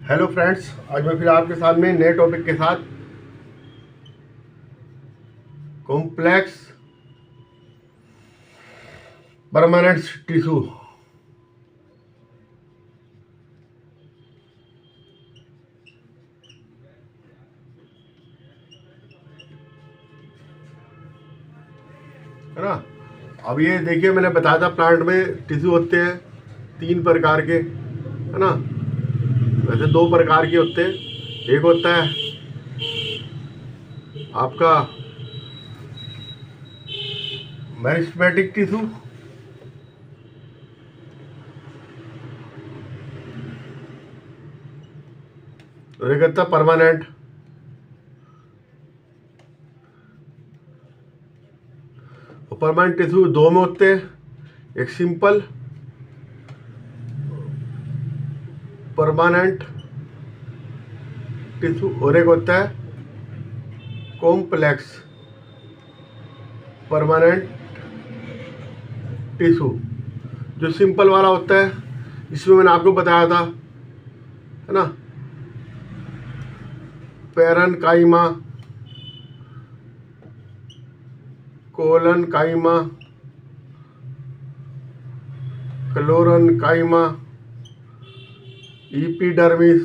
Hello friends, आज मैं फिर आपके साथ में नए टॉपिक के साथ कॉम्प्लेक्स परमानेंट टिश्यू है ना। अब ये देखिए, मैंने बताया था प्लांट में टिश्यू होते हैं 3 प्रकार के, है ना। वैसे 2 प्रकार के होते हैं। एक होता है आपका मेरिस्टेमेटिक टिश्यू, और एक होता है परमानेंट। और परमानेंट टिश्यू 2 में होते हैं, एक सिंपल परमानेंट टिश्यू और एक होता है कॉम्प्लेक्स परमानेंट टिश्यू। जो सिंपल वाला होता है, इसमें मैंने आपको बताया था, है ना, parenchyma, collenchyma, chlorenchyma, epidermis,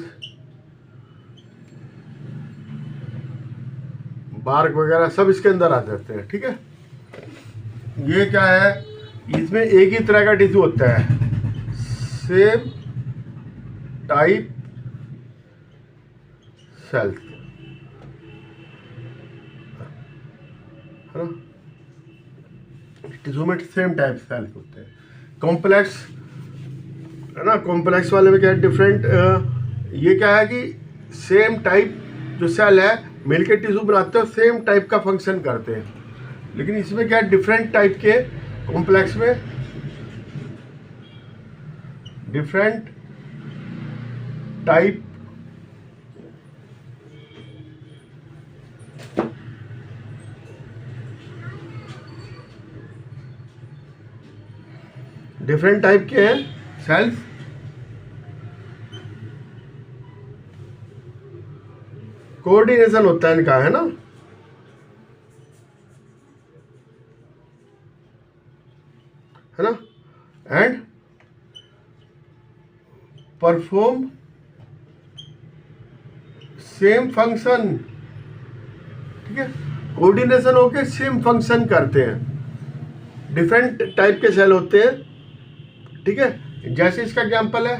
bark वगैरह सब इसके अंदर आ जाते हैं। ठीक है, ये क्या है, इसमें एक ही तरह का टिश्यू होता है, सेम टाइप सेल्स, है ना। टिश्यू में सेम टाइप सेल्स होते हैं। कॉम्प्लेक्स, है ना, कॉम्प्लेक्स वाले में क्या डिफरेंट, ये क्या है कि सेम टाइप जो सेल है मिलके टिश्यू बनाते हैं, सेम टाइप का फंक्शन करते हैं। लेकिन इसमें क्या डिफरेंट टाइप के, कॉम्प्लेक्स में डिफरेंट टाइप के हैं सेल्स। कोऑर्डिनेशन होता है इनका, है ना। है ना, एंड परफॉर्म सेम फंक्शन। ठीक है, कोऑर्डिनेशन होके सेम फंक्शन करते हैं। डिफरेंट टाइप के सेल होते हैं। ठीक है, जैसे इसका एग्जांपल है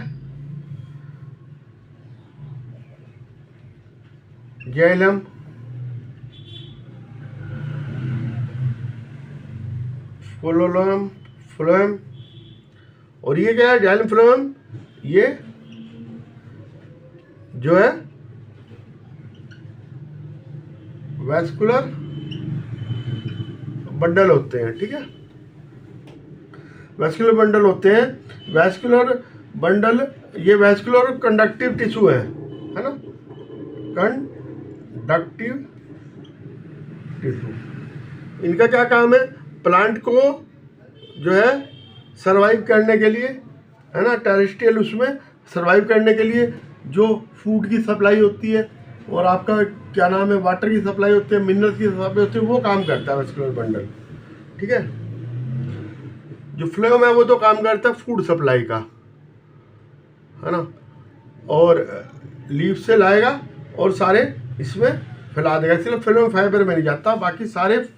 जाइलम, फ्लोएम, फ्लोएम, और ये क्या है, जाइलम फ्लोएम, ये जो है वैस्कुलर बंडल होते हैं। ठीक है, वैस्कुलर बंडल होते हैं। वैस्कुलर बंडल, ये वैस्कुलर कंडक्टिव टिश्यू है ना, कंडक्टिव टिश्यू। इनका क्या काम है, प्लांट को जो है सरवाइव करने के लिए, है ना, टेरेस्ट्रियल उसमें सरवाइव करने के लिए जो फूड की सप्लाई होती है और आपका क्या नाम है, वाटर की सप्लाई होती है, मिनरल्स की सप्लाई होती है, वो काम करता है वैस्कुलर बंडल। ठीक है, जो फ्लोएम है वो तो काम करता है फूड सप्लाई का, है ना, और लीफ से लाएगा और सारे इसमें फैला देगा। सिर्फ फ्लोएम फाइबर में नहीं जाता, बाकी सारे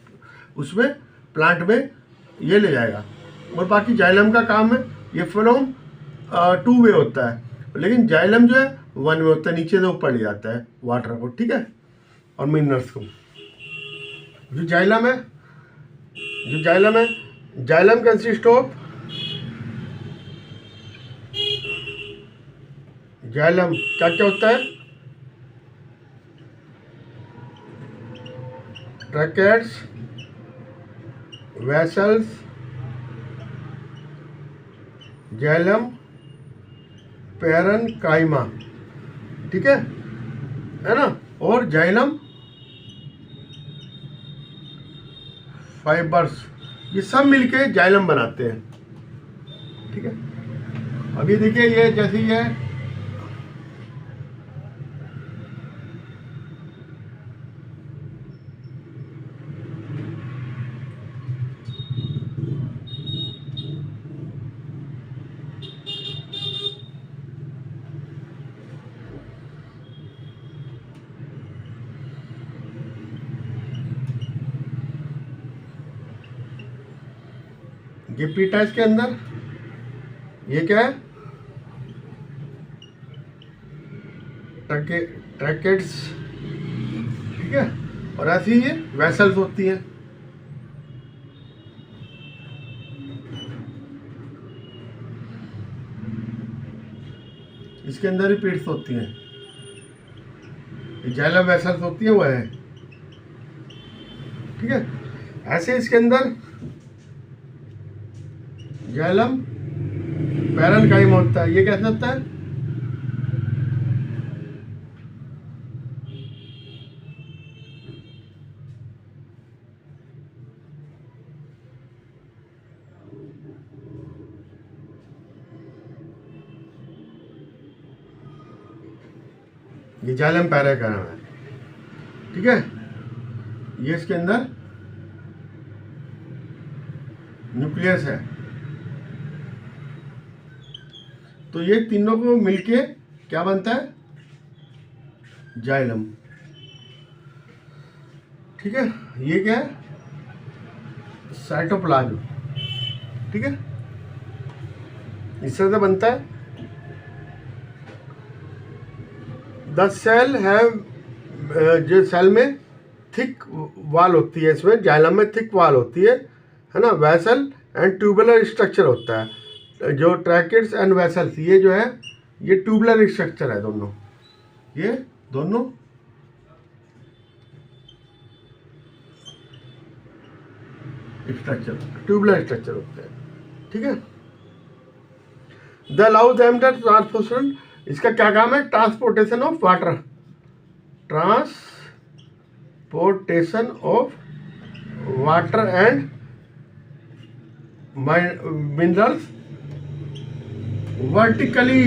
उसमें प्लांट में ये ले जाएगा। और बाकी जाइलम का काम है, ये फ्लोएम 2 वे होता है, लेकिन जाइलम जो है 1 वे होता है, नीचे से ऊपर ले जाता है वाटर को। ठीक है, और मिनरल्स को। जो जाइलम है, जाइलम कंसिस्ट ऑफ, जाइलम क्या क्या होता है, ट्रैकेट्स, वेसल्स, जाइलम पैरेन्काइमा। ठीक है ना, और जाइलम फाइबर्स, ये सब मिलके जाइलम बनाते हैं। ठीक है, अभी देखिए ये जैसे ये ये पीटा इसके अंदर, ये क्या है, ट्रैकेट्स, ठीक है। और ऐसी ये वेसल्स होती हैं। इसके अंदर ही पीट्स होती हैं, जाइलम वेसल्स होती है वो है, ठीक है। ऐसे इसके अंदर जाइलम पैरेन्काइमा होता है। ये कैसे होता है, ये जाइलम पैरेन्काइमा है, ठीक है। ये इसके अंदर न्यूक्लियस है। तो ये तीनों को मिलके क्या बनता है, जाइलम, ठीक है। ये क्या है, साइटोप्लाज्म, ठीक है। इस तरह से बनता है। द सेल हैव, जो सेल में थिक वाल होती है, इसमें जाइलम में थिक वाल होती है ना। वेसल एंड ट्यूबुलर स्ट्रक्चर होता है। जो ट्रैकेट्स एंड वेसल्स, ये जो है ये ट्यूबुलर स्ट्रक्चर है दोनों, ये दोनों स्ट्रक्चर ट्यूबुलर स्ट्रक्चर होते हैं, ठीक है। The allow them the transportation, इसका क्या काम है, transportation of water, transportation of water and minerals vertically,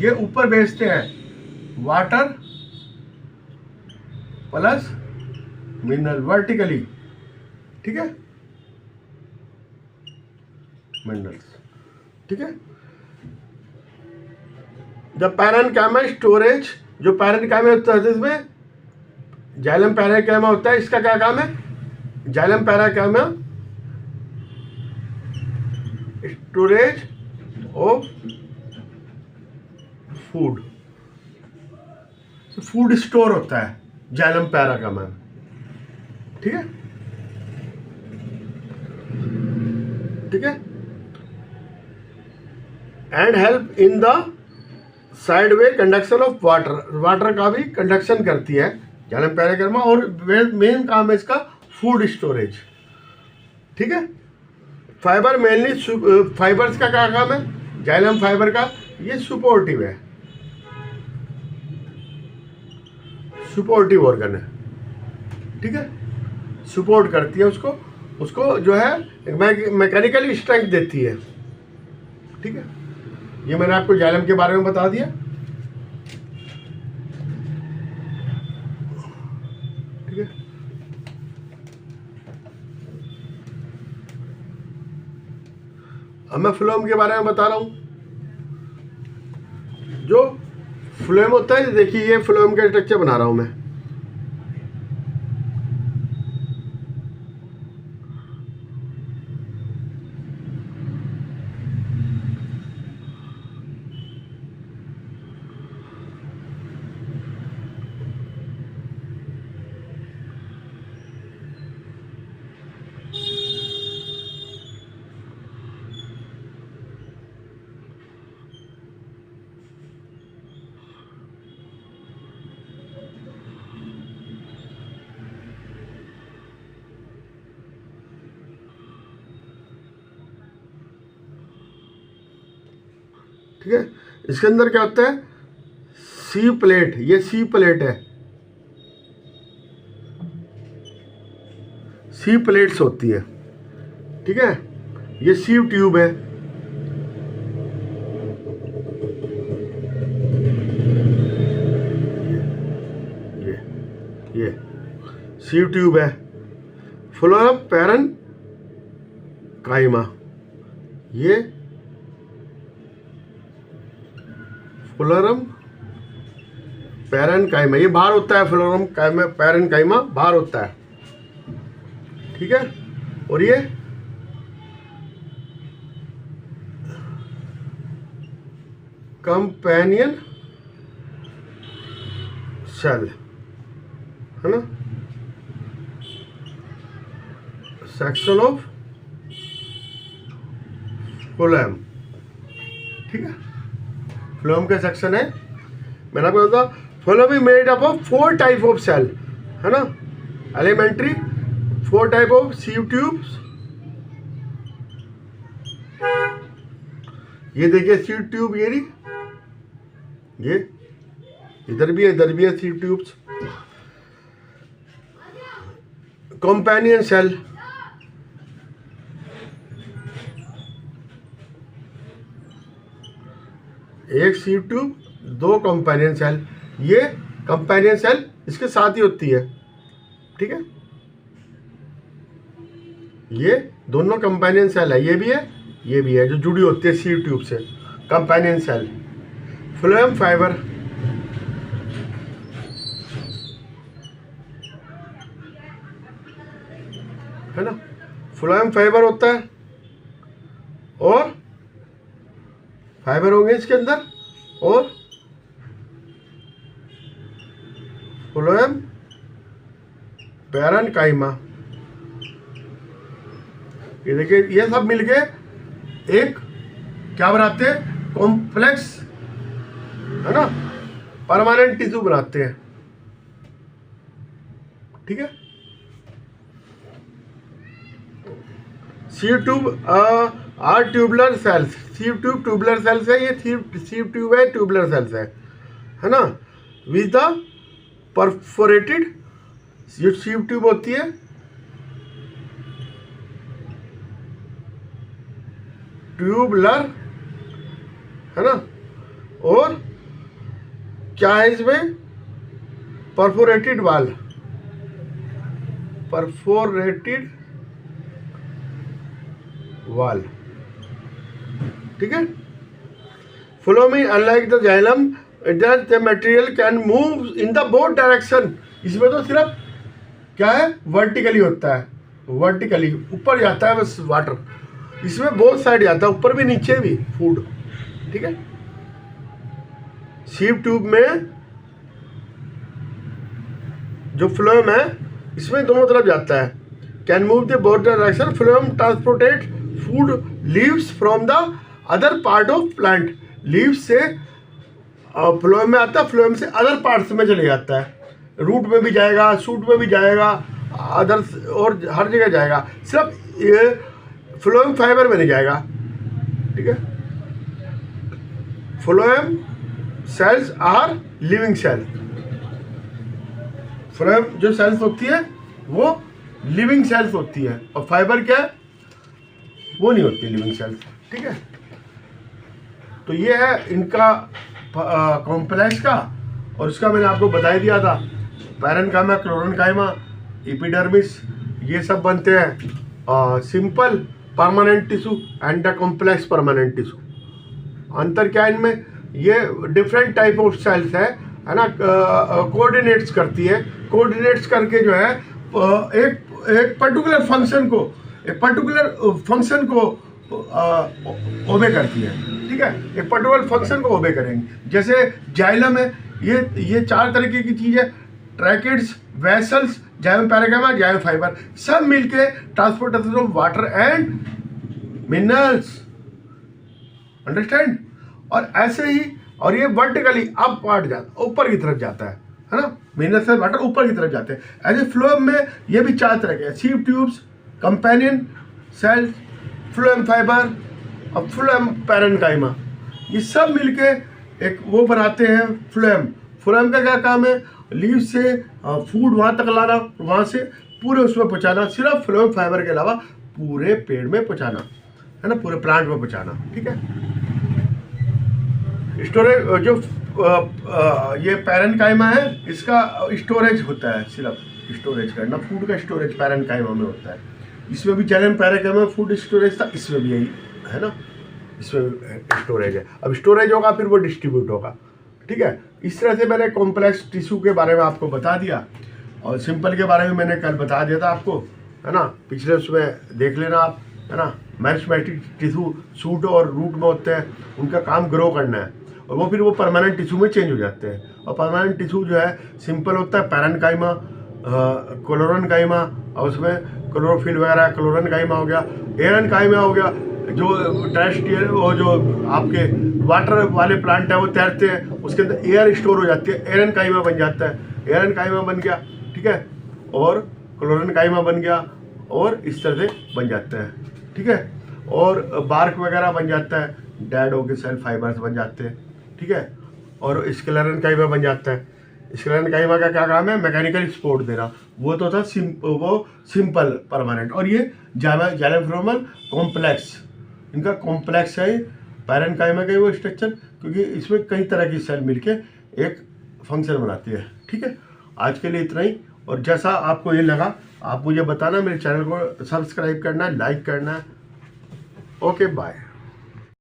ये ऊपर भेजते हैं वाटर प्लस मिनरल वर्टिकली, ठीक है, मिनरल्स, ठीक है। द पैरेन्काइमा स्टोरेज, जो पैरेन्काइमा होता है इसमें जाइलम पैरेन्काइमा होता है, इसका क्या काम है, xylem parenchyma storage of food, food store होता है जाइलम पैरेन्काइमा, ठीक है, ठीक है। And help in the side way conduction of water, water का भी कंडक्शन करती है जाइलम पैरेन्काइमा। और मेन काम है इसका फूड स्टोरेज, ठीक है। फाइबर मेनली, फाइबर्स का क्या काम है, जाइलम फाइबर का ये सपोर्टिव है, सपोर्टिव ऑर्गन है, ठीक है। सपोर्ट करती है उसको जो है मैकेनिकली स्ट्रेंथ देती है, ठीक है। ये मैंने आपको जाइलम के बारे में बता दिया, ठीक है। अब मैं फ्लोएम के बारे में बता रहा हूं। जो फ्लोएम होता है, देखिए ये फ्लोएम का स्ट्रक्चर बना रहा हूं मैं, ठीक है। इसके अंदर क्या होता है, सी प्लेट, ये सी प्लेट है, सी प्लेट्स होती है, ठीक है। ये सी ट्यूब है, ये सी ट्यूब है। फ्लोएम पैरेन्काइमा, ये फ्लोएम पैरेन्काइमा, ये बाहर होता है, फ्लोएम पैरेन्काइमा बाहर होता है, ठीक है। और ये कंपेनियन सेल, है ना, सेक्शन ऑफ फ्लोएम, ठीक है, फ्लोएम का सेक्शन है। मैंने आपको बताया phloem is made up of 4 type of cell, है ना, elementary 4 type of sieve tubes. ये देखिए सीव ट्यूब, ये इधर भी है सीव ट्यूब्स। कंपेनियन सेल, एक सीव ट्यूब, 2 कंपेनियन सेल। ये कंपेनियन सेल इसके साथ ही होती है, ठीक है, ये दोनों कंपेनियन सेल है, ये भी है जो जुड़ी होती है सीव ट्यूब से, कंपेनियन सेल। फ्लोएम फाइबर, है ना, फ्लोएम फाइबर होता है, और फाइबर होंगे इसके अंदर, और फ्लोएम पैरेन्काइमा। ये देखिए, ये सब मिलके एक क्या बनाते हैं, कॉम्प्लेक्स, है ना, परमानेंट टिश्यू बनाते हैं, ठीक है। Sieve tube are tubular cells, sieve tube tubular cells है, ये सीव ट्यूब है, ट्यूबुलर सेल्स है ना, विद द परफोरेटेड, जो सीव ट्यूब होती है ट्यूबुलर, है ना, और क्या है इसमें, परफोरेटेड वाल, परफोरेटेड वाल, ठीक है। Phloem unlike the xylem that the material can move in the both direction. इसमें तो सिर्फ क्या है, वर्टिकली होता है, वर्टिकली ऊपर जाता है बस वाटर, इसमें बोथ साइड जाता है, ऊपर भी नीचे भी फूड, ठीक है। सीव ट्यूब में जो फ्लोएम है इसमें दोनों तरफ जाता है, can move the both direction. Phloem transported food leaves from the other part of plant, leaves से फ्लोएम में आता है, फ्लोएम से अदर पार्ट्स में चले जाता है, रूट में भी जाएगा, शूट में भी जाएगा, अदर और हर जगह जाएगा, सिर्फ ये फ्लोएम फाइबर में नहीं जाएगा, ठीक है। Phloem cells are living cell, phloem जो सेल्स होती है वो लिविंग सेल्स होती है, और फाइबर क्या है, वो नहीं होती लिविंग सेल्स, ठीक है। तो ये है इनका कॉम्प्लेक्स का, और इसका मैंने आपको बता ही दिया था, पैरेन्काइमा, क्लोरेन्काइमा, एपिडर्मिस, ये सब बनते हैं simple permanent tissue and the complex permanent tissue. अंतर क्या है इनमें, ये डिफरेंट टाइप ऑफ सेल्स है ना, कोऑर्डिनेट्स करती है, कोऑर्डिनेट्स करके जो है एक पर्टिकुलर फंक्शन को ओबे करती है, ठीक है, एक पर्टिकुलर फंक्शन को ओबे करेंगे। जैसे जाइलम है, ये 4 तरीके की चीज़ है, tracheids, vessels, xylem parenchyma, xylem fibre, सब मिलके transportation of water and minerals, understand. और ऐसे ही, और ये वर्टिकली अप पार्ट जाता, ऊपर की तरफ जाता है ना, मिनरल्स से वाटर ऊपर की तरफ जाते हैं। ऐसे फ्लोएम में ये भी 4 तरह के, sieve tubes, companion cells, phloem fibre और फ्लोएम पैरेन्काइमा, ये सब मिलके एक वो बनाते हैं फ्लोएम। फ्लोएम का क्या काम है, लीव से फूड वहाँ तक लाना, वहाँ से पूरे उसमें पहुँचाना, सिर्फ फ्लोएम फाइबर के अलावा पूरे पेड़ में पहुँचाना, है ना, पूरे प्लांट में पहुँचाना, ठीक है। स्टोरेज जो ये पैरेन्काइमा है, इसका स्टोरेज होता है, सिर्फ स्टोरेज करना, फूड का स्टोरेज पैरेन्काइमा में होता है। इसमें भी जाइलम पैरेन्काइमा में फूड स्टोरेज था, इसमें भी यही है ना, इसमें स्टोरेज है। अब स्टोरेज होगा फिर वो डिस्ट्रीब्यूट होगा, ठीक है। इस तरह से मैंने कॉम्प्लेक्स टिश्यू के बारे में आपको बता दिया, और सिंपल के बारे में मैंने कल बता दिया था आपको, है ना, पिछले उसमें देख लेना आप, है ना। मैरिस्टेमेटिक टिश्यू शूट और रूट में होते हैं, उनका काम ग्रो करना है, और वो फिर वो परमानेंट टिश्यू में चेंज हो जाते हैं। और परमानेंट टिश्यू जो है सिंपल होता है, पैरेन्काइमा, क्लोरेन्काइमा, और उसमें क्लोरोफिल वगैरह, क्लोरेन्काइमा हो गया, एरेन्काइमा हो गया। जो टेरेस्ट्रियल वो जो आपके वाटर वाले प्लांट है वो तैरते हैं, उसके अंदर एयर स्टोर हो जाती है, एरेन्काइमा बन जाता है, एरेन्काइमा बन गया, ठीक है, और क्लोरेन्काइमा बन गया, और इस तरह से बन जाता है, ठीक है। और बार्क वगैरह बन जाता है, डेड हो के सेल फाइबर्स बन जाते हैं, ठीक है। और स्क्लेरेन्काइमा बन जाता है। स्क्लेरेन्काइमा का क्या काम है? मैकेनिकल सपोर्ट देना। वो तो था वो सिंपल परमानेंट। और ये जाइलोफ्लोरल कॉम्प्लेक्स, इनका कॉम्प्लेक्स है पैरेन्काइमा का वो स्ट्रक्चर, क्योंकि इसमें कई तरह की सेल मिलके एक फंक्शन बनाती है, ठीक है। आज के लिए इतना ही, और जैसा आपको ये लगा आप मुझे बताना, मेरे चैनल को सब्सक्राइब करना है, लाइक करना है। Okay bye.